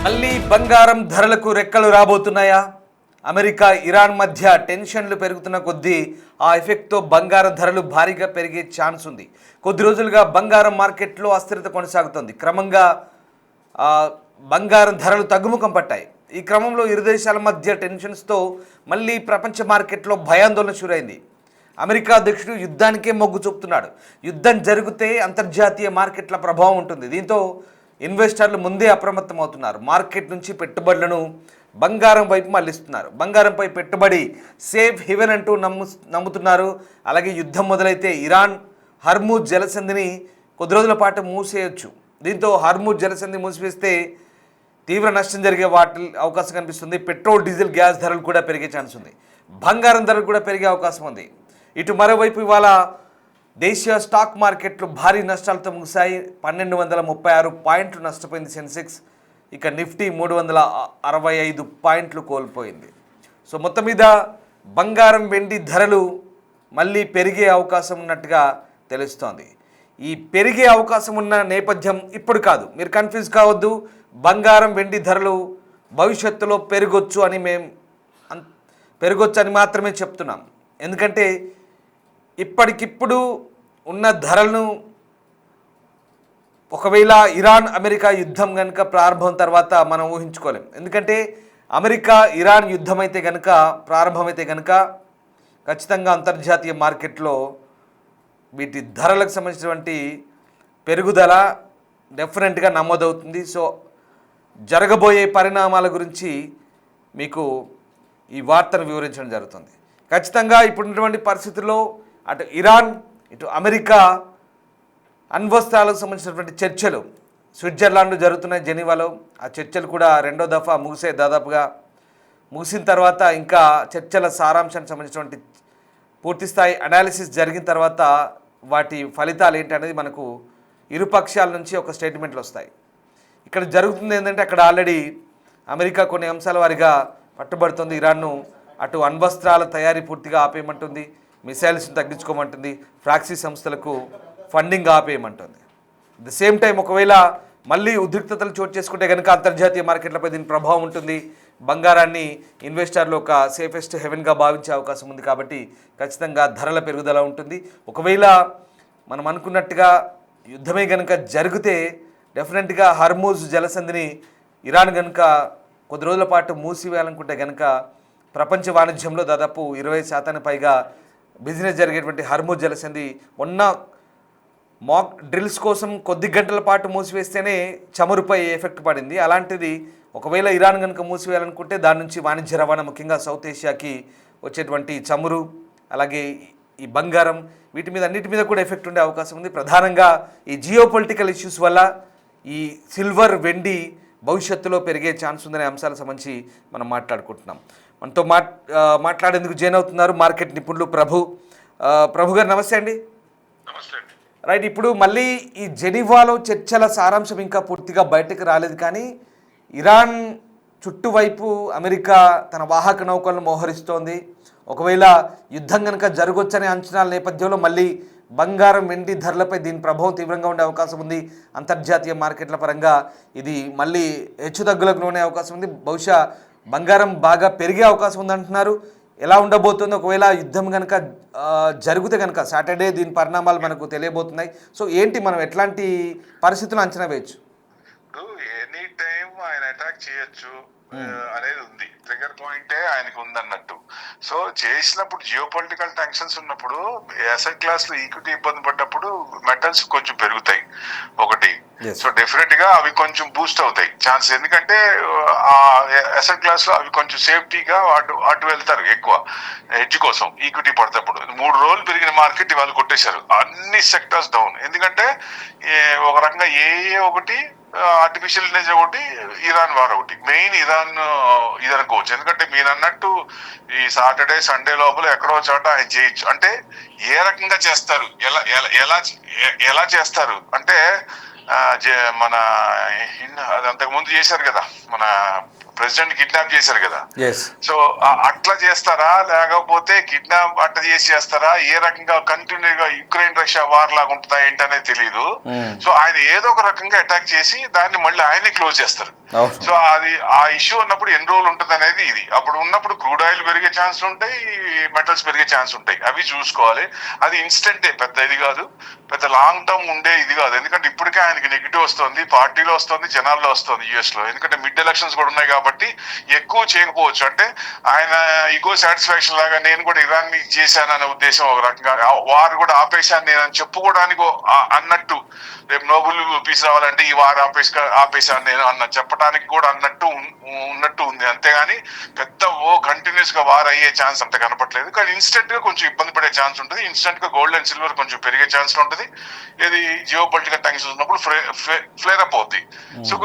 మళ్ళీ బంగారం ధరలకు రెక్కలు రాబోతున్నాయా? అమెరికా ఇరాన్ మధ్య టెన్షన్లు పెరుగుతున్న కొద్దీ ఆ ఎఫెక్ట్తో బంగారం ధరలు భారీగా పెరిగే ఛాన్స్ ఉంది. కొద్ది రోజులుగా బంగారం మార్కెట్లో అస్థిరత కొనసాగుతుంది. క్రమంగా బంగారం ధరలు తగ్గుముఖం పట్టాయి. ఈ క్రమంలో ఇరు దేశాల మధ్య టెన్షన్స్తో మళ్ళీ ప్రపంచ మార్కెట్లో భయాందోళన షురైంది. అమెరికా అధ్యక్షుడు యుద్ధానికే మొగ్గు చూపుతున్నాడు. యుద్ధం జరిగితే అంతర్జాతీయ మార్కెట్ల ప్రభావం ఉంటుంది. దీంతో ఇన్వెస్టర్లు ముందే అప్రమత్తం అవుతున్నారు. మార్కెట్ నుంచి పెట్టుబడులను బంగారం వైపు మళ్లిస్తున్నారు. బంగారంపై పెట్టుబడి సేఫ్ హెవెన్ అంటూ నమ్ముతున్నారు. అలాగే యుద్ధం మొదలైతే ఇరాన్ హర్మూజ్ జలసంధిని కొద్ది రోజుల పాటు మూసేయొచ్చు. దీంతో హర్మూజ్ జలసంధి మూసివేస్తే తీవ్ర నష్టం జరిగే అవకాశం కనిపిస్తుంది. పెట్రోల్, డీజిల్, గ్యాస్ ధరలు కూడా పెరిగే ఛాన్స్ ఉంది. బంగారం ధరలు కూడా పెరిగే అవకాశం ఉంది. ఇటు మరోవైపు ఇవాళ దేశీయ స్టాక్ మార్కెట్లు భారీ నష్టాలతో ముగిశాయి. 1236 పాయింట్లు నష్టపోయింది సెన్సెక్స్. ఇక నిఫ్టీ 365 పాయింట్లు కోల్పోయింది. సో మొత్తం మీద బంగారం, వెండి ధరలు మళ్ళీ పెరిగే అవకాశం ఉన్నట్టుగా తెలుస్తోంది. ఈ పెరిగే అవకాశం ఉన్న నేపథ్యం ఇప్పుడు కాదు, మీరు కన్ఫ్యూజ్ కావద్దు. బంగారం, వెండి ధరలు భవిష్యత్తులో పెరగొచ్చు అని మాత్రమే చెప్తున్నాం. ఎందుకంటే ఇప్పటికిప్పుడు ఉన్న ధరలను ఒకవేళ ఇరాన్ అమెరికా యుద్ధం కనుక ప్రారంభం తర్వాత మనం ఊహించుకోలేం. ఎందుకంటే అమెరికా ఇరాన్ యుద్ధం అయితే కనుక ప్రారంభమైతే కనుక ఖచ్చితంగా అంతర్జాతీయ మార్కెట్లో వీటి ధరలకు సంబంధించినటువంటి పెరుగుదల డెఫినెట్గా నమోదవుతుంది. సో జరగబోయే పరిణామాల గురించి మీకు ఈ వార్తను వివరించడం జరుగుతుంది. ఖచ్చితంగా ఇప్పుడున్నటువంటి పరిస్థితుల్లో అటు ఇరాన్, ఇటు అమెరికా అణ్వస్త్రాలకు సంబంధించినటువంటి చర్చలు స్విట్జర్లాండ్ జరుగుతున్నాయి, జెనీవాలో. ఆ చర్చలు కూడా రెండో దఫా దాదాపుగా ముగిసిన తర్వాత ఇంకా చర్చల సారాంశానికి సంబంధించినటువంటి పూర్తిస్థాయి అనాలిసిస్ జరిగిన తర్వాత వాటి ఫలితాలు ఏంటి అనేది మనకు ఇరు పక్షాల నుంచి ఒక స్టేట్మెంట్లు వస్తాయి. ఇక్కడ జరుగుతుంది ఏంటంటే అక్కడ ఆల్రెడీ అమెరికా కొన్ని అంశాల వారిగా పట్టుబడుతుంది. ఇరాన్ను అటు అణ్వస్త్రాల తయారీ పూర్తిగా ఆపేయమంటుంది, మిసైల్స్ని తగ్గించుకోమంటుంది, ఫ్రాక్సీ సంస్థలకు ఫండింగ్ ఆపేయమంటుంది. అట్ ద సేమ్ టైం ఒకవేళ మళ్ళీ ఉద్రిక్తతలు చోటు చేసుకుంటే కనుక అంతర్జాతీయ మార్కెట్లపై దీని ప్రభావం ఉంటుంది. బంగారాన్ని ఇన్వెస్టర్లు ఒక సేఫెస్ట్ హెవెన్గా భావించే అవకాశం ఉంది. కాబట్టి ఖచ్చితంగా ధరల పెరుగుదల ఉంటుంది. ఒకవేళ మనం అనుకున్నట్టుగా యుద్ధమే కనుక జరిగితే డెఫినెట్గా హర్మూజ్ జలసంధిని ఇరాన్ కనుక కొద్ది రోజుల పాటు మూసివేయాలనుకుంటే కనుక ప్రపంచ వాణిజ్యంలో దాదాపు 20% పైగా బిజినెస్ జరిగేటువంటి హర్మూజ్ జలసంధి ఉన్న మాక్ డ్రిల్స్ కోసం కొద్ది గంటల పాటు మూసివేస్తేనే చమురుపై ఎఫెక్ట్ పడింది. అలాంటిది ఒకవేళ ఇరాన్ కనుక మూసివేయాలనుకుంటే దాని నుంచి వాణిజ్య రవాణా, ముఖ్యంగా సౌత్ ఏషియాకి వచ్చేటువంటి చమురు, అలాగే ఈ బంగారం, అన్నిటి మీద కూడా ఎఫెక్ట్ ఉండే అవకాశం ఉంది. ప్రధానంగా ఈ జియోపొలిటికల్ ఇష్యూస్ వల్ల ఈ సిల్వర్, వెండి భవిష్యత్తులో పెరిగే ఛాన్స్ ఉందనే అంశాలకు సంబంధించి మనం మాట్లాడుకుంటున్నాం. మనతో మాట్లాడేందుకు జాయిన్ అవుతున్నారు మార్కెట్ నిపుణులు ప్రభు గారు. నమస్తే అండి. రైట్, ఇప్పుడు మళ్ళీ ఈ జెనీవాలో చర్చల సారాంశం ఇంకా పూర్తిగా బయటకు రాలేదు, కానీ ఇరాన్ చుట్టువైపు అమెరికా తన వాహక నౌకలను మోహరిస్తోంది. ఒకవేళ యుద్ధం కనుక జరగొచ్చనే అంచనాల నేపథ్యంలో మళ్ళీ బంగారం, వెండి ధరలపై దీని ప్రభావం తీవ్రంగా ఉండే అవకాశం ఉంది. అంతర్జాతీయ మార్కెట్ల పరంగా ఇది మళ్ళీ హెచ్చుతగ్గులకు లోనే అవకాశం ఉంది. బహుశా బంగారం బాగా పెరిగే అవకాశం ఉందంటున్నారు. ఎలా ఉండబోతుంది ఒకవేళ యుద్ధం కనుక జరిగితే కనుక? సాటర్డే దీని పరిణామాలు మనకు తెలియబోతున్నాయి. సో ఏంటి, మనం ఎట్లాంటి పరిస్థితులు అంచనా వేయచ్చు? ఎనీ టైం ఆయన అటాక్ చేయొచ్చు అనేది ఉంది. ట్రిగర్ పాయింటే ఆయనకు ఉందన్నట్టు. సో చేసినప్పుడు జియో పొలిటికల్ టెన్షన్స్ ఉన్నప్పుడు అసెట్ క్లాస్ లో ఈక్విటీ ఇబ్బంది పడ్డప్పుడు మెటల్స్ కొంచెం పెరుగుతాయి ఒకటి. సో డెఫినెట్ గా అవి కొంచెం బూస్ట్ అవుతాయి ఛాన్స్. ఎందుకంటే ఆ అసెట్ క్లాస్ లో అవి కొంచెం సేఫ్టీగా అటు వెళ్తారు ఎక్కువ ఎడ్జ్ కోసం. ఈక్విటీ పడేటప్పుడు 3 రోజులు పెరిగిన మార్కెట్ ఇవాళ కొట్టేశారు. అన్ని సెక్టర్స్ డౌన్. ఎందుకంటే ఒక రకంగా ఒకటి ఆర్టిఫిషియల్ ఇంటెలిజెన్స్ ఒకటి, ఇరాన్ వార్ ఒకటి. మెయిన్ ఇరాన్ ఇదనుకోవచ్చు. ఎందుకంటే మీరు అన్నట్టు ఈ సాటర్డే, సండే లోపల ఎక్కడో చోట ఆయన చేయొచ్చు. అంటే ఏ రకంగా చేస్తారు, ఎలా చేస్తారు అంటే మన అది అంతకుముందు చేశారు కదా, మన ప్రెసిడెంట్ కిడ్నాప్ చేశారు కదా. సో అట్లా చేస్తారా, లేకపోతే కిడ్నాప్ అట్లా చేస్తారా, ఏ రకంగా కంటిన్యూగా యుక్రెయిన్ రష్యా వార్ లాగా ఉంటుందా ఏంటనేది తెలియదు. సో ఆయన ఏదో ఒక రకంగా అటాక్ చేసి దాన్ని మళ్ళీ ఆయనే క్లోజ్ చేస్తారు. అవును. సో అది ఆ ఇష్యూ ఉన్నప్పుడు ఎన్ని రోజులు ఉంటుంది అనేది ఇది. అప్పుడు ఉన్నప్పుడు క్రూడ్ ఆయిల్ పెరిగే ఛాన్స్ ఉంటాయి, మెటల్స్ పెరిగే ఛాన్స్ ఉంటాయి, అవి చూసుకోవాలి. అది ఇన్స్టెంటే, పెద్ద ఇది కాదు, పెద్ద లాంగ్ టర్మ్ ఉండే ఇది కాదు. ఎందుకంటే ఇప్పటికే ఆయనకి నెగిటివ్ వస్తుంది, పార్టీలో వస్తుంది, జనాల్లో వస్తుంది, యుఎస్ లో. ఎందుకంటే మిడ్ ఎలక్షన్స్ కూడా ఉన్నాయి కాబట్టి ఎక్కువ చేయకపోవచ్చు. అంటే ఆయన ఈగో సాటిస్ఫాక్షన్ లాగా నేను కూడా ఇరాన్ ని చేశాననే ఉద్దేశం ఒక రకంగా, వారు కూడా ఆపేశాను నేను అని చెప్పుకోవడానికి అన్నట్టు, రేపు నోబెల్ పీస్ రావాలంటే ఈ వారు ఆపేశాను నేను అన్న చెప్పడానికి కూడా అన్నట్టు ఉన్నట్టు ఉంది. అంతేగాని పెద్ద కంటిన్యూస్ గా వార్ అయ్యే ఛాన్స్ అంత కనపట్లేదు. కానీ ఇన్స్టెంట్ గా కొంచెం ఇబ్బంది పడే ఛాన్స్ ఉంటుంది. ఇన్స్టెంట్ గా గోల్డ్ అండ్ సిల్వర్ కొంచెం పెరిగే ఛాన్స్ ఉంటుంది. ఇది జియో పొలిటికల్ టెన్షన్స్ ఉన్నప్పుడు ఫ్లేర్ అప్ అవుద్ది. సో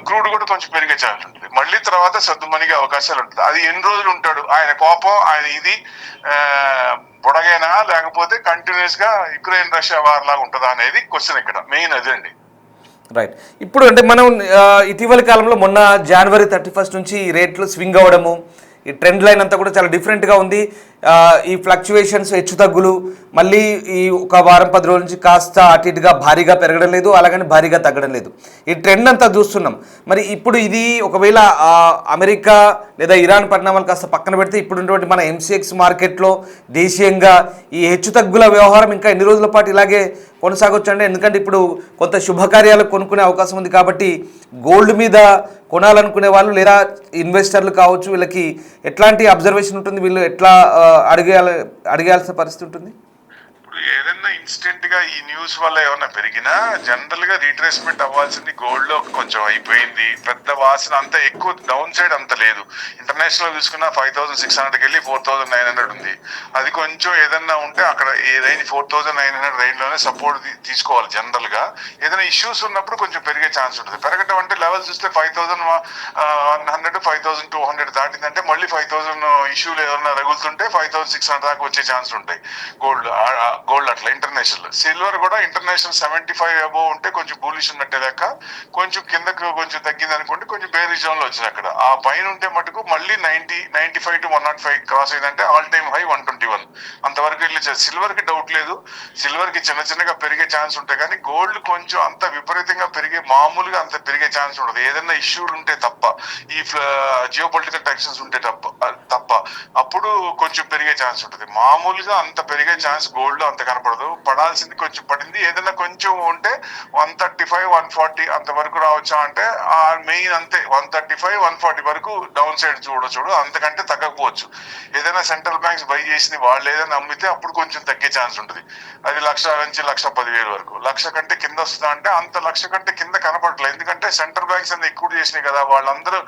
క్రూడ్ కూడా కొంచెం పెరిగే ఛాన్స్ ఉంటుంది. మళ్ళీ తర్వాత సర్దుమణిగే అవకాశాలు ఉంటుంది. అది ఎన్ని రోజులు ఉంటాడు ఆయన కోపం, ఆయన ఇది పొడగైనా, లేకపోతే కంటిన్యూస్ గా యుక్రెయిన్ రష్యా వార్ లాగా ఉంటుందా అనేది క్వశ్చన్ ఇక్కడ మెయిన్ అదండి. రైట్. ఇప్పుడు అంటే మనం ఇటీవలి కాలంలో మొన్న జనవరి 31 నుంచి ఈ రేట్లు స్వింగ్ అవ్వడము, ఈ ట్రెండ్ లైన్ అంతా కూడా చాలా డిఫరెంట్గా ఉంది. ఈ ఫ్లక్చువేషన్స్, హెచ్చు తగ్గులు మళ్ళీ ఈ ఒక వారం 10 రోజుల నుంచి కాస్త అటు ఇటుగా భారీగా పెరగడం లేదు, అలాగని భారీగా తగ్గడం లేదు. ఈ ట్రెండ్ అంతా చూస్తున్నాం. మరి ఇప్పుడు ఇది ఒకవేళ అమెరికా లేదా ఇరాన్ పరిణామాలు కాస్త పక్కన పెడితే ఇప్పుడు ఉన్నటువంటి మన ఎంసీఎక్స్ మార్కెట్లో దేశీయంగా ఈ హెచ్చు తగ్గుల వ్యవహారం ఇంకా ఎన్ని రోజుల పాటు ఇలాగే కొనసాగొచ్చు అండి? ఎందుకంటే ఇప్పుడు కొంత శుభకార్యాలకు కొనుక్కునే అవకాశం ఉంది కాబట్టి గోల్డ్ మీద కొనాలనుకునే వాళ్ళు లేదా ఇన్వెస్టర్లు కావచ్చు, వీళ్ళకి ఎట్లాంటి అబ్జర్వేషన్ ఉంటుంది, వీళ్ళు ఎట్లా అడిగాల్సిన పరిస్థితి ఉంటుంది? ఇప్పుడు ఏదైనా ఇన్స్టెంట్ గా ఈ న్యూస్ వల్ల ఏమన్నా పెరిగినా జనరల్ గా రీట్రేస్మెంట్ అవ్వాల్సింది గోల్డ్ లో కొంచెం అయిపోయింది. పెద్ద వాసన అంత ఎక్కువ డౌన్ సైడ్ అంత లేదు. ఇంటర్నేషనల్ చూసుకున్నా 5600 వెళ్ళి 4900 ఉంది. అది కొంచెం ఏదన్నా ఉంటే అక్కడ ఏ రేంజ్ 4900 రేంజ్ లోనే సపోర్ట్ తీసుకోవాలి. జనరల్ గా ఏదైనా ఇష్యూస్ ఉన్నప్పుడు కొంచెం పెరిగే ఛాన్స్ ఉంటుంది. పెరగటం అంటే లెవెల్ చూస్తే 5100 5200 దాటిందంటే మళ్ళీ 5000 ఇష్యూలు ఏదన్నా రగులుతుంటే 5600 దాకా వచ్చే ఛాన్స్ ఉంటాయి గోల్డ్ అట్లా. ఇంటర్నేషనల్ సిల్వర్ కూడా ఇంటర్నేషనల్ 75 అబోవ్ ఉంటే కొంచెం బులిష్ ఉన్నట్టే లెక్క. కొంచెం కిందకు కొంచెం తగ్గింది అనుకోండి, కొంచెం బేరీ జోన్ లో వచ్చింది. అక్కడ ఆ పైన ఉంటే మటుకు మళ్ళీ 95 to 105 క్రాస్ అయిందంటే ఆల్ టైమ్ హై 121 అంతవరకు వెళ్ళి. సిల్వర్ కి డౌట్ లేదు, సిల్వర్ కి చిన్న చిన్నగా పెరిగే ఛాన్స్ ఉంటాయి. కానీ గోల్డ్ కొంచెం అంత విపరీతంగా మామూలుగా అంత పెరిగే ఛాన్స్ ఉండదు. ఏదైనా ఇష్యూలు ఉంటే తప్ప, ఈ జియో పొలిటికల్ టెన్షన్స్ ఉంటే తప్ప అప్పుడు కొంచెం పెరిగే ఛాన్స్ ఉంటుంది. మామూలుగా అంత పెరిగే ఛాన్స్ గోల్డ్ అంత కనపడదు. పడాల్సింది కొంచెం పడింది. ఏదైనా కొంచెం ఉంటే 135 140 అంత వరకు రావచ్చా అంటే మెయిన్ అంతే 135 140 వరకు డౌన్ సైడ్ చూడొచ్చు, అంతకంటే తగ్గకపోవచ్చు. ఏదైనా సెంట్రల్ బ్యాంక్స్ బై చేసింది వాళ్ళు ఏదైనా అమ్మితే అప్పుడు కొంచెం తగ్గే ఛాన్స్ ఉంటుంది. అది 1,00,000 నుంచి 1,10,000 వరకు. 1,00,000 కంటే కింద వస్తుందా అంటే అంత 1,00,000 కంటే కింద కనపడట్లేదు. ఎందుకంటే సెంట్రల్ బ్యాంక్స్ అన్ని ఎక్కువ చేసినాయి కదా. వాళ్ళందరూ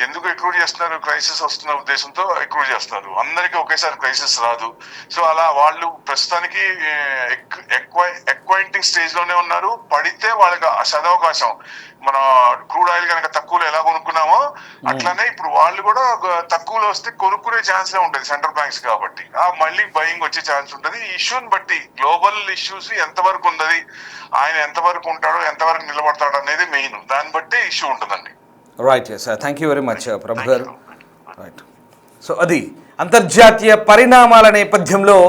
ఎందుకు ఎక్కువ చేస్తున్నారు? క్రైసిస్ వస్తున్న ఉద్దేశంతో ఎక్కువ చేస్తున్నారు. అందరికీ ఒకేసారి క్రైసిస్ రాదు. సో అలా వాళ్ళు ప్రస్తుతానికి ఎక్వైంటింగ్ స్టేజ్ లోనే ఉన్నారు. పడితే వాళ్ళకి సదవకాశం. మన క్రూడ్ ఆయిల్ కనుక తక్కువలో ఎలా కొనుక్కున్నామో అట్లానే ఇప్పుడు వాళ్ళు కూడా తక్కువలో వస్తే కొనుక్కునే ఛాన్స్ ఉంటుంది సెంట్రల్ బ్యాంక్స్ కాబట్టి. మళ్ళీ బయింగ్ వచ్చే ఛాన్స్ ఉంటుంది. ఈ ఇష్యూని బట్టి గ్లోబల్ ఇష్యూస్ ఎంతవరకు ఉన్నది, ఆయన ఎంతవరకు ఉంటాడో ఎంతవరకు నిలబడతాడు అనేది మెయిన్. దాన్ని బట్టి ఇష్యూ ఉంటుందండి. Right sir, thank you very much Prabhu గారు. రైట్. సో అది అంతర్జాతీయ పరిణామాల నేపథ్యంలో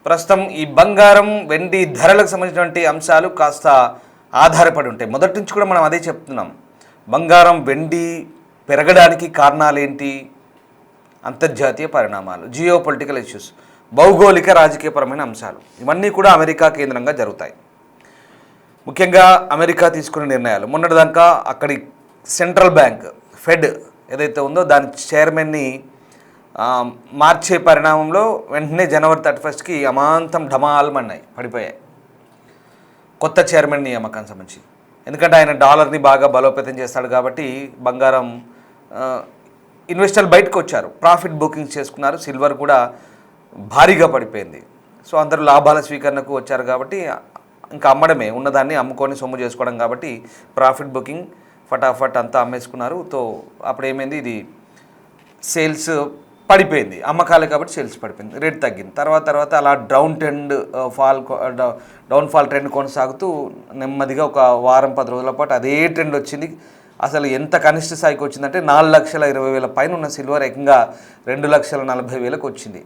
ప్రస్తుతం ఈ బంగారం, వెండి ధరలకు సంబంధించినటువంటి అంశాలు కాస్త ఆధారపడి ఉంటాయి. మొదటి నుంచి కూడా మనం అదే చెప్తున్నాం. బంగారం, వెండి పెరగడానికి కారణాలేంటి? అంతర్జాతీయ పరిణామాలు, జియో పొలిటికల్ ఇష్యూస్, భౌగోళిక రాజకీయపరమైన అంశాలు, ఇవన్నీ కూడా అమెరికా కేంద్రంగా జరుగుతాయి. ముఖ్యంగా అమెరికా తీసుకునే నిర్ణయాలు. మొన్నటిదాకా అక్కడి సెంట్రల్ బ్యాంక్ ఫెడ్ ఏదైతే ఉందో దాని చైర్మన్ని మార్చే పరిణామంలో వెంటనే జనవరి 31కి అమాంతం ఢమాల్మన్నాయి, పడిపోయాయి కొత్త చైర్మన్ నియామకానికి సంబంధించి. ఎందుకంటే ఆయన డాలర్ని బాగా బలోపేతం చేస్తాడు కాబట్టి బంగారం ఇన్వెస్టర్లు బయటకు వచ్చారు, ప్రాఫిట్ బుకింగ్స్ చేసుకున్నారు. సిల్వర్ కూడా భారీగా పడిపోయింది. సో అందరూ లాభాల స్వీకరణకు వచ్చారు కాబట్టి ఇంకా అమ్మడమే, ఉన్నదాన్ని అమ్ముకొని సొమ్ము చేసుకోవడం కాబట్టి ప్రాఫిట్ బుకింగ్ ఫటాఫట్ అంతా అమ్మేసుకున్నారు. తో అప్పుడు ఏమైంది, ఇది సేల్స్ పడిపోయింది, అమ్మకాలే కాబట్టి సేల్స్ పడిపోయింది, రేట్ తగ్గింది. తర్వాత అలా డౌన్ఫాల్ ట్రెండ్ కొనసాగుతూ నెమ్మదిగా ఒక వారం 10 రోజుల పాటు అదే ట్రెండ్ వచ్చింది. అసలు ఎంత కనిష్ట స్థాయికి వచ్చిందంటే 4,20,000 పైన ఉన్న సిల్వర్ ఏకంగా 2,40,000కు వచ్చింది.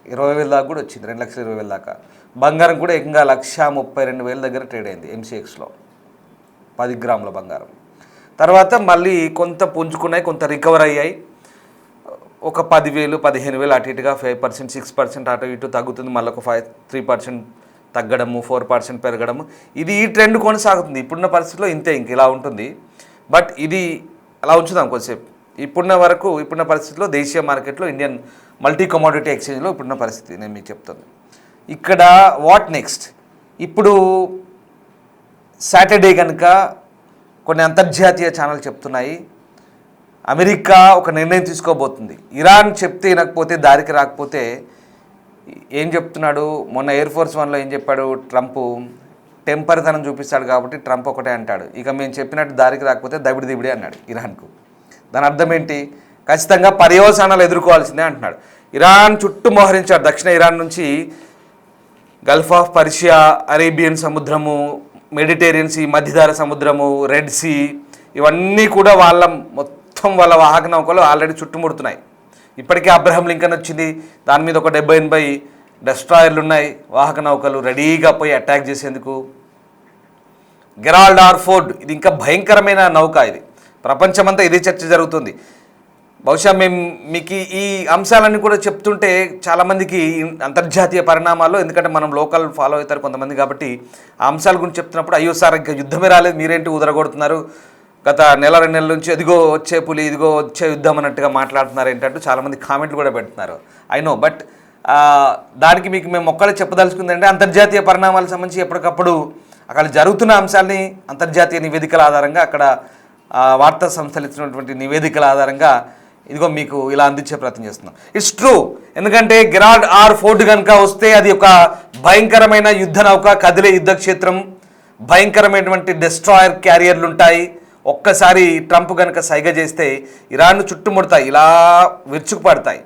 20,000 దాకా కూడా వచ్చింది, 2,20,000 దాకా. బంగారం కూడా ఏకంగా 1,32,000 దగ్గర ట్రేడ్ అయింది ఎంసీఎక్స్లో 10 గ్రాముల బంగారం. తర్వాత మళ్ళీ కొంత పుంజుకున్నాయి, కొంత రికవర్ అయ్యాయి. ఒక 10,000 15,000 అటు ఇటుగా 5% 6% అటు ఇటు తగ్గుతుంది, మళ్ళీ ఒక 3% తగ్గడము, 4% పెరగడము. ఇది ఈ ట్రెండ్ కొనసాగుతుంది. ఇప్పుడున్న పరిస్థితిలో ఇంతే, ఇంక ఇలా ఉంటుంది. బట్ ఇది అలా ఉంచుదాం కొద్దిసేపు. ఇప్పుడున్న పరిస్థితిలో దేశీయ మార్కెట్లో ఇండియన్ మల్టీ కమోడిటీ ఎక్స్చేంజ్లో ఇప్పుడున్న పరిస్థితి నేను మీకు చెప్తాను. ఇక్కడ వాట్ నెక్స్ట్? ఇప్పుడు సాటర్డే కనుక కొన్ని అంతర్జాతీయ ఛానల్ చెప్తున్నాయి అమెరికా ఒక నిర్ణయం తీసుకోబోతుంది. ఇరాన్ చెప్తే వినకపోతే, దారికి రాకపోతే ఏం చెప్తున్నాడు? మొన్న ఎయిర్ ఫోర్స్ 1లో ఏం చెప్పాడు ట్రంప్? టెంపర్తనం చూపిస్తాడు కాబట్టి ట్రంప్ ఒకటే అంటాడు, ఇక మేము చెప్పినట్టు దారికి రాకపోతే దబిడి అన్నాడు ఇరాన్కు. దాని అర్థం ఏంటి? ఖచ్చితంగా పర్యవసానాలు ఎదుర్కోవాల్సిందే అంటున్నాడు. ఇరాన్ చుట్టూ మోహరించాడు. దక్షిణ ఇరాన్ నుంచి గల్ఫ్ ఆఫ్ పర్షియా, అరేబియన్ సముద్రము, మెడిటేరియన్ సీ, మధ్యధరా సముద్రము, రెడ్ సీ, ఇవన్నీ కూడా మొత్తం వాళ్ళ వాహక నౌకలు ఆల్రెడీ చుట్టుముడుతున్నాయి. ఇప్పటికే అబ్రహం లింకన్ వచ్చింది, దాని మీద ఒక 70-80 డెస్ట్రాయర్లు ఉన్నాయి, వాహక నౌకలు రెడీగా పోయి అటాక్ చేసేందుకు. గెరాల్డ్ ఆర్ ఫోర్డ్, ఇది ఇంకా భయంకరమైన నౌక. ఇది ప్రపంచమంతా ఇదే చర్చ జరుగుతుంది. బహుశా మీకు ఈ అంశాలన్నీ కూడా చెప్తుంటే చాలామందికి అంతర్జాతీయ పరిణామాల్లో, ఎందుకంటే మనం లోకల్ ఫాలో అవుతారు కొంతమంది కాబట్టి, ఆ అంశాల గురించి చెప్తున్నప్పుడు అయ్యో సార్ ఇంకా యుద్ధమే రాలేదు, మీరేంటి ఉదరగొడుతున్నారు, గత 1-2 నెలల నుంచి ఇదిగో వచ్చే పులి, ఇదిగో వచ్చే యుద్ధం అన్నట్టుగా మాట్లాడుతున్నారు ఏంటంటూ చాలామంది కామెంట్లు కూడా పెడుతున్నారు. ఐ నో, బట్ దానికి మీకు మేము ఒక్కడే చెప్పదలుచుకుందంటే అంతర్జాతీయ పరిణామాలకు సంబంధించి ఎప్పటికప్పుడు అక్కడ జరుగుతున్న అంశాలని అంతర్జాతీయ నివేదికల ఆధారంగా, అక్కడ వార్తా సంస్థలు ఇచ్చినటువంటి నివేదికల ఆధారంగా ఇదిగో మీకు ఇలా అందించే ప్రయత్నం చేస్తున్నాం. ఇట్స్ ట్రూ, ఎందుకంటే గెరాల్డ్ ఆర్ ఫోర్డ్ కనుక వస్తే అది ఒక భయంకరమైన యుద్ధ నౌక, కదిలే యుద్ధ క్షేత్రం, భయంకరమైనటువంటి డెస్ట్రాయర్ క్యారియర్లు ఉంటాయి. ఒక్కసారి ట్రంప్ కనుక సైగ చేస్తే ఇరాన్ను చుట్టుముడతాయి, ఇలా విరుచుకుపడతాయి.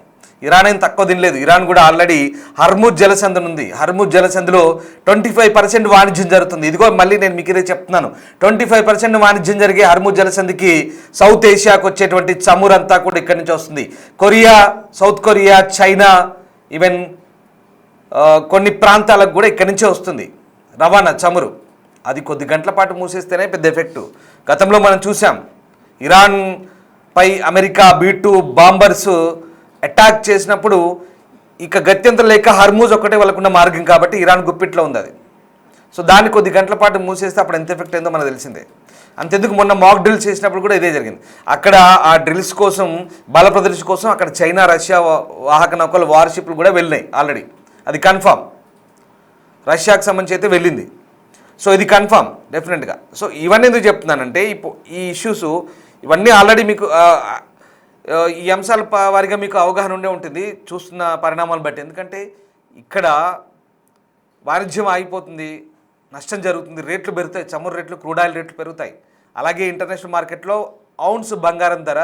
ఇరాన్ ఏం తక్కువ తినలేదు. ఇరాన్ కూడా ఆల్రెడీ హర్ముజ్ జలసంధి ఉంది. హర్ముజ్ జలసంధిలో 25% వాణిజ్యం జరుగుతుంది. ఇదిగో మళ్ళీ నేను మీకు ఇదే చెప్తున్నాను, 25% వాణిజ్యం జరిగే హర్ముజ్ జలసంధికి సౌత్ ఏషియాకు వచ్చేటువంటి చమురు అంతా కూడా ఇక్కడి నుంచి వస్తుంది. Korea, south Korea, China, even కొన్ని ప్రాంతాలకు కూడా ఇక్కడి నుంచే వస్తుంది రవాణా చమురు. అది కొద్ది గంటల పాటు మూసేస్తేనే పెద్ద ఎఫెక్టు. గతంలో మనం చూసాం, ఇరాన్ పై అమెరికా B-2 బాంబర్స్ అటాక్ చేసినప్పుడు ఇక గత్యంతరం లేక హర్మూజ్ ఒకటే వాళ్ళకున్న మార్గం కాబట్టి ఇరాన్ గుప్పిట్లో ఉంది అది. సో దాన్ని కొద్ది గంటల పాటు మూసేస్తే అప్పుడు ఎంత ఎఫెక్ట్ అయిందో మనకు తెలిసిందే. అంతెందుకు మొన్న మాక్ డ్రిల్స్ చేసినప్పుడు కూడా ఇదే జరిగింది. అక్కడ ఆ డ్రిల్స్ కోసం, బల ప్రదర్శన కోసం అక్కడ చైనా, రష్యా వాహక నౌకలు, వార్షిప్లు కూడా వెళ్ళినాయి ఆల్రెడీ. అది కన్ఫామ్, రష్యాకు సంబంధించి అయితే వెళ్ళింది. సో ఇది కన్ఫామ్ డెఫినెట్గా. సో ఇవన్నీ ఎందుకు చెప్తున్నానంటే ఈ ఇష్యూస్ ఇవన్నీ ఆల్రెడీ మీకు ఈ అంశాల వారిగా మీకు అవగాహన ఉండే ఉంటుంది చూస్తున్న పరిణామాలు బట్టి. ఎందుకంటే ఇక్కడ వాణిజ్యం ఆగిపోతుంది, నష్టం జరుగుతుంది, రేట్లు పెరుగుతాయి, చమురు రేట్లు, క్రూడ్ ఆయిల్ రేట్లు పెరుగుతాయి. అలాగే ఇంటర్నేషనల్ మార్కెట్లో ఔన్స్ బంగారం ధర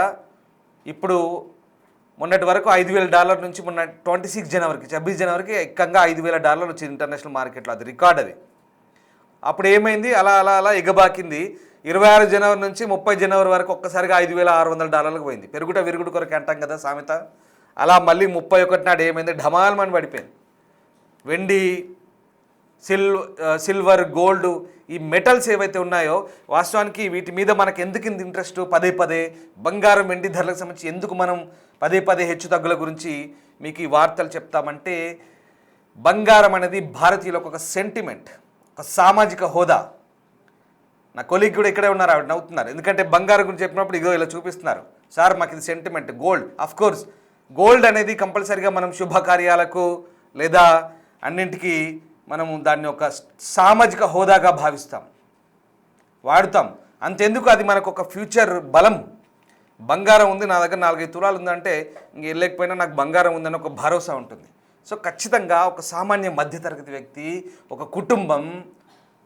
ఇప్పుడు మొన్నటి వరకు $5,000 నుంచి మొన్న 26 జనవరికి ఏకంగా $5,000 వచ్చింది ఇంటర్నేషనల్ మార్కెట్లో. అది రికార్డ్. అది అప్పుడు ఏమైంది, అలా అలా అలా ఎగబాకింది. 26 జనవరి నుంచి 30 జనవరి వరకు ఒక్కసారిగా $5,600 పోయింది. పెరుగుట విరుగుడు కొరకు అంటాం కదా సామెత. అలా మళ్ళీ 31 నాడు ఏమైంది, ఢమాల్మని పడిపోయింది. వెండి, సిల్వర్, గోల్డ్, ఈ మెటల్స్ ఏవైతే ఉన్నాయో వాస్తవానికి వీటి మీద మనకు ఎందుకు ఇంట్రెస్ట్, పదే బంగారం, వెండి ధరలకు సంబంధించి ఎందుకు మనం పదే హెచ్చు తగ్గుల గురించి మీకు ఈ వార్తలు చెప్తామంటే, బంగారం అనేది భారతీయులకు ఒక సెంటిమెంట్, ఒక సామాజిక హోదా. నా కొలీగ్ కూడా ఇక్కడే ఉన్నారు, ఆవిడ నవ్వుతున్నారు. ఎందుకంటే బంగారం గురించి చెప్పినప్పుడు ఇదో ఇలా చూపిస్తున్నారు, సార్ మాకు ఇది sentiment. Gold, of course gold అనేది కంపల్సరీగా మనం శుభకార్యాలకు లేదా అన్నింటికి మనము దాన్ని ఒక సామాజిక హోదాగా భావిస్తాం, వాడుతాం. అంతెందుకు, అది మనకు ఒక ఫ్యూచర్ బలం. బంగారం ఉంది, నా దగ్గర 4-5 తులాలు ఉందంటే ఇంక వెళ్ళలేకపోయినా నాకు బంగారం ఉందని ఒక భరోసా ఉంటుంది. సో ఖచ్చితంగా ఒక సామాన్య మధ్యతరగతి వ్యక్తి, ఒక కుటుంబం,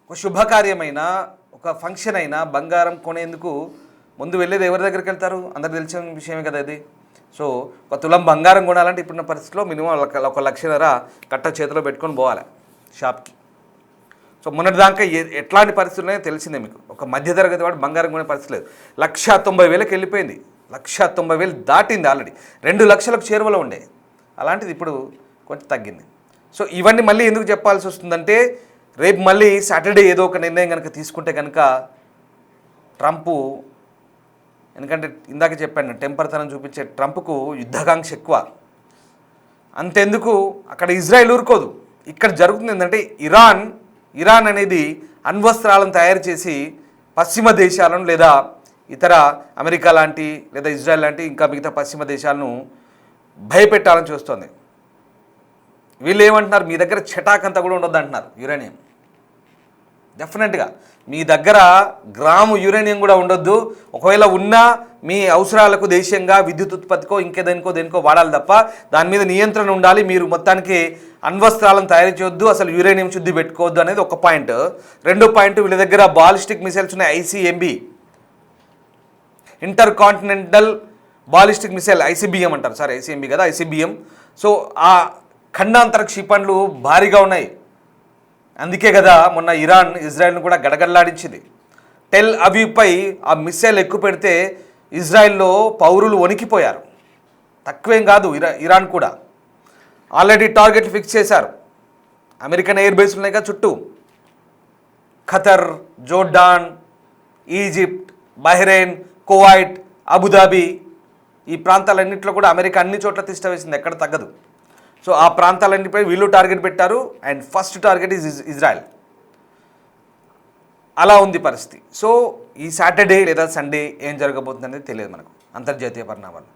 ఒక శుభకార్యమైన, ఒక ఫంక్షన్ అయినా బంగారం కొనేందుకు ముందు వెళ్ళేది ఎవరి దగ్గరికి వెళ్తారు? అందరికి తెలిసిన విషయమే కదా ఇది. సో ఒక తులం బంగారం కొనాలంటే ఇప్పుడున్న పరిస్థితిలో మినిమం 1,00,000 కట్ట చేతిలో పెట్టుకొని పోవాలి షాప్కి. సో మొన్నటిదాకా ఎట్లాంటి పరిస్థితులు తెలిసిందే మీకు. ఒక మధ్యతరగతి వాడు బంగారం కొనే పరిస్థితి లేదు. 1,90,000కి వెళ్ళిపోయింది, 1,90,000 దాటింది ఆల్రెడీ. 2 లక్షలకు చేరువలో ఉండే, అలాంటిది ఇప్పుడు కొంచెం తగ్గింది. సో ఇవన్నీ మళ్ళీ ఎందుకు చెప్పాల్సి వస్తుందంటే, రేపు మళ్ళీ సాటర్డే ఏదో ఒక నిర్ణయం కనుక తీసుకుంటే కనుక ట్రంప్ ఎందుకంటే ఇందాక చెప్పాను టెంపర్తనం చూపించే ట్రంప్కు యుద్ధకాంక్ష ఎక్కువ. అంతెందుకు అక్కడ ఇజ్రాయెల్ ఊరుకోదు. ఇక్కడ జరుగుతుంది ఏంటంటే ఇరాన్ అనేది అణ్వస్త్రాలను తయారు చేసి పశ్చిమ దేశాలను లేదా ఇతర అమెరికా లాంటి లేదా ఇజ్రాయెల్ లాంటి ఇంకా మిగతా పశ్చిమ దేశాలను భయపెట్టాలని చూస్తుంది. వీళ్ళు ఏమంటున్నారు, మీ దగ్గర చటాకంతా కూడా ఉండొద్దు అంటున్నారు. యురేనియం డెఫినెట్గా మీ దగ్గర గ్రాము యురేనియం కూడా ఉండొద్దు. ఒకవేళ ఉన్నా మీ అవసరాలకు దేశీయంగా విద్యుత్ ఉత్పత్తికో దేనికో వాడాలి తప్ప దాని మీద నియంత్రణ ఉండాలి. మీరు మొత్తానికి అణ్వస్త్రాలను తయారు చేయొద్దు, అసలు యురేనియం శుద్ధి పెట్టుకోవద్దు అనేది ఒక పాయింట్. రెండో పాయింట్, వీళ్ళ దగ్గర బాలిస్టిక్ మిసైల్స్ ఉన్నాయి, ICBM, inter continental ballistic missile, ICBM అంటారు, సారీ ICBM కదా, ICBM. సో ఆ ఖండాంతర క్షిపణులు భారీగా ఉన్నాయి. అందుకే కదా మొన్న ఇరాన్ ఇజ్రాయెల్ను కూడా గడగడలాడించింది. టెల్ అవీవ్పై ఆ మిసైల్ ఎక్కువ పెడితే ఇజ్రాయెల్లో పౌరులు వణికిపోయారు. తక్కువేం కాదు, ఇరాన్ కూడా ఆల్రెడీ టార్గెట్లు ఫిక్స్ చేశారు. అమెరికన్ ఎయిర్ బేస్లు ఉన్నాయి కదా చుట్టూ, Qatar, Jordan, Egypt, Bahrain, Kuwait, Abu Dhabi, ఈ ప్రాంతాలన్నింటిలో కూడా అమెరికా అన్ని చోట్ల తిష్ట వేసింది, ఎక్కడ తగ్గదు. సో ఆ ప్రాంతాలన్నిటిపై వీళ్ళు టార్గెట్ పెట్టారు. And first target is Israel. అలా ఉంది పరిస్థితి. సో ఈ సాటర్డే లేదా సండే ఏం జరగబోతుంది అనేది తెలియదు మనకు. అంతర్జాతీయ పరిణామాలు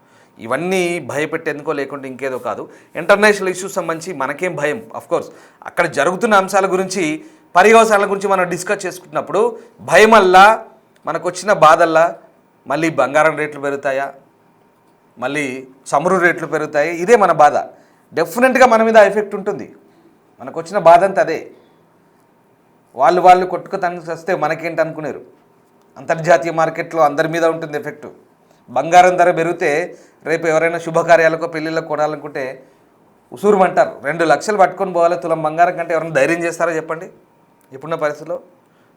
ఇవన్నీ భయపెట్టేందుకో లేకుంటే ఇంకేదో కాదు. ఇంటర్నేషనల్ ఇష్యూస్ సంబంధించి మనకేం భయం, అఫ్కోర్స్ అక్కడ జరుగుతున్న అంశాల గురించి పర్యవసానాల గురించి మనం డిస్కస్ చేసుకుంటున్నప్పుడు భయం వల్ల మనకు వచ్చిన బాధల్లా మళ్ళీ బంగారం రేట్లు పెరుగుతాయా, మళ్ళీ చమురు రేట్లు పెరుగుతాయి, ఇదే మన బాధ. డెఫినెట్గా మన మీద ఎఫెక్ట్ ఉంటుంది. మనకు వచ్చిన బాధ అంతా అదే. వాళ్ళు కొట్టుకు వస్తే మనకేంటి అనుకునేరు. అంతర్జాతీయ మార్కెట్లో అందరి మీద ఉంటుంది ఎఫెక్టు. బంగారం ధర పెరిగితే రేపు ఎవరైనా శుభకార్యాలకు పెళ్ళిళ్ళకు కొనాలనుకుంటే ఉసూరుమంటారు. 2 లక్షలు పట్టుకొని పోవాలి తులం బంగారం కంటే ఎవరైనా ధైర్యం చేస్తారో చెప్పండి ఇప్పుడున్న పరిస్థితిలో.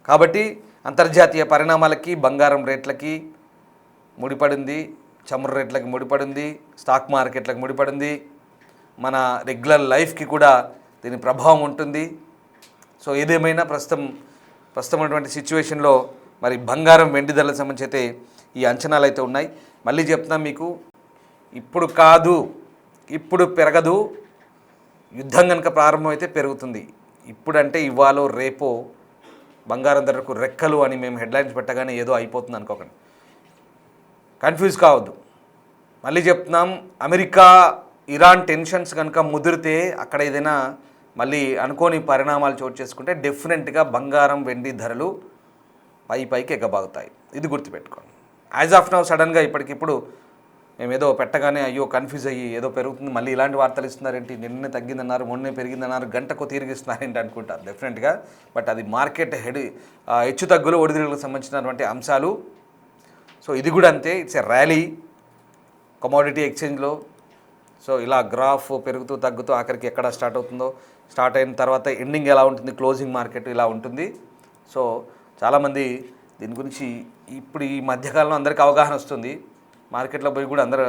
కాబట్టి అంతర్జాతీయ పరిణామాలకి బంగారం రేట్లకి ముడిపడింది, చమురు రేట్లకి ముడిపడింది, స్టాక్ మార్కెట్లకు ముడిపడింది, మన రెగ్యులర్ లైఫ్కి కూడా దీని ప్రభావం ఉంటుంది. సో ఏదేమైనా ప్రస్తుతం ఉన్నటువంటి సిచ్యువేషన్లో మరి బంగారం వెండి ధరలకు సంబంధించి అయితే ఈ అంచనాలు అయితే ఉన్నాయి. మళ్ళీ చెప్తున్నాం మీకు, ఇప్పుడు కాదు, ఇప్పుడు పెరగదు. యుద్ధం కనుక ప్రారంభమైతే పెరుగుతుంది. ఇప్పుడంటే ఇవాళ రేపో బంగారం ధరకు రెక్కలు అని మేము హెడ్లైన్స్ పెట్టగానే ఏదో అయిపోతుంది అనుకోకండి, కన్ఫ్యూజ్ కావద్దు. మళ్ళీ చెప్తున్నాం, అమెరికా ఇరాన్ టెన్షన్స్ కనుక ముదిరితే అక్కడ ఏదైనా మళ్ళీ అనుకోని పరిణామాలు చోటు చేసుకుంటే డెఫినెట్గా బంగారం వెండి ధరలు పైకి ఎగబాగుతాయి. ఇది గుర్తుపెట్టుకోండి. యాజ్ ఆఫ్ నౌ సడన్గా ఇప్పటికిప్పుడు మేము ఏదో పెట్టగానే అయ్యో కన్ఫ్యూజ్ అయ్యి ఏదో పెరుగుతుంది, మళ్ళీ ఇలాంటి వార్తలు ఇస్తున్నారేంటి, నిన్నే తగ్గిందన్నారు, మొన్నే పెరిగిందన్నారు, గంటకు తిరిగిస్తున్నారేంటి అనుకుంటారు డెఫినెట్గా. బట్ అది మార్కెట్ హెచ్చు తగ్గులు ఒడిదుడుకులకు సంబంధించినటువంటి అంశాలు. సో ఇది కూడా అంతే, ఇట్స్ ఎ ర్యాలీ కమోడిటీ ఎక్స్చేంజ్లో. సో ఇలా గ్రాఫ్ పెరుగుతూ తగ్గుతూ ఆఖరికి ఎక్కడ స్టార్ట్ అయిన తర్వాత ఎండింగ్ ఎలా ఉంటుంది, క్లోజింగ్ మార్కెట్ ఇలా ఉంటుంది. సో చాలామంది దీని గురించి ఇప్పుడు ఈ మధ్యకాలంలో అందరికీ అవగాహన వస్తుంది. మార్కెట్లో పోయి కూడా అందరూ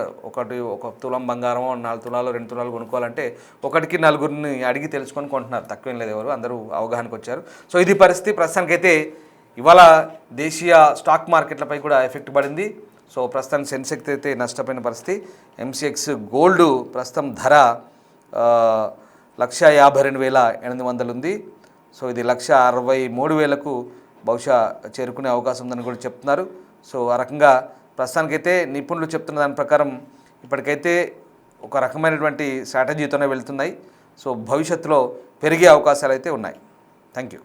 ఒక తులం బంగారం 4 తులాలు 2 తులాలు కొనుక్కోవాలంటే ఒకటికి 4గురిని అడిగి తెలుసుకొని కొంటున్నారు. తక్కువేం లేదు, ఎవరు అందరూ అవగాహనకు వచ్చారు. సో ఇది పరిస్థితి. ప్రస్తుతానికైతే ఇవాళ దేశీయ స్టాక్ మార్కెట్లపై కూడా ఎఫెక్ట్ పడింది. సో ప్రస్తుతం సెన్సెక్స్ అయితే నష్టపోయిన పరిస్థితి. MCX గోల్డ్ ప్రస్తుతం ధర 152,800 ఉంది. సో ఇది 163,000కు బహుశా చేరుకునే అవకాశం ఉందని కూడా చెప్తున్నారు. సో ఆ రకంగా ప్రస్తుతానికైతే నిపుణులు చెప్తున్న దాని ప్రకారం ఇప్పటికైతే ఒక రకమైనటువంటి స్ట్రాటజీతోనే వెళ్తున్నాయి. సో భవిష్యత్తులో పెరిగే అవకాశాలు అయితే ఉన్నాయి. Thank you.